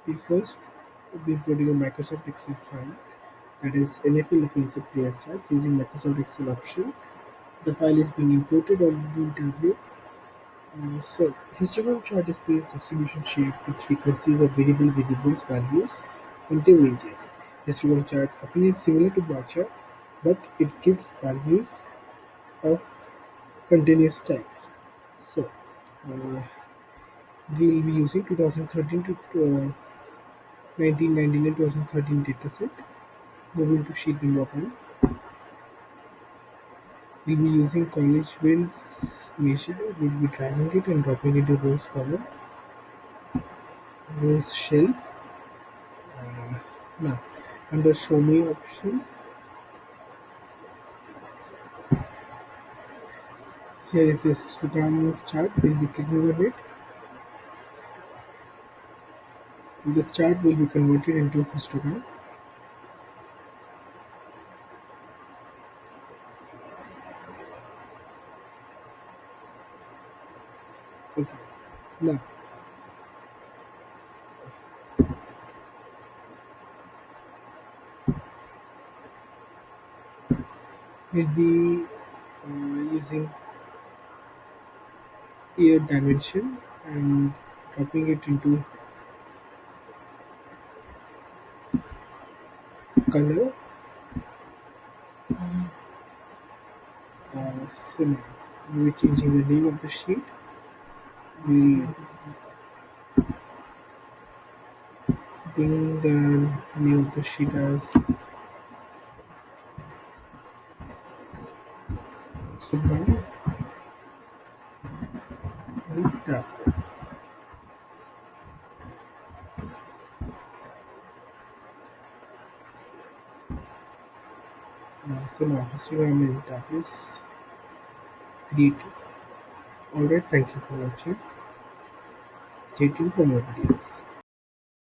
We first be importing a Microsoft Excel file, that is NFL offensive player stats using Microsoft Excel option. The file is being imported already in Tableau. So histogram chart displays distribution shape with frequencies of variables values into ranges. Histogram chart appears similar to bar chart, but it gives values of continuous types. So uh, we'll be using 2013 to 1999 2013 dataset. Moving to sheet number 1, we'll be using college wins measure. We'll be dragging it and dropping it into rows column, rows shelf. Now, under show me option, here is a histogram chart. We'll be clicking on it. The chart will be converted into histogram. Okay. Now, we'll be using year dimension and dropping it into color. So now we'll be changing the name of the sheet. We'll bring the name of the sheet as histogram and tab. So now histogram and tab is created. Alright, thank you for watching. Stay tuned for more videos.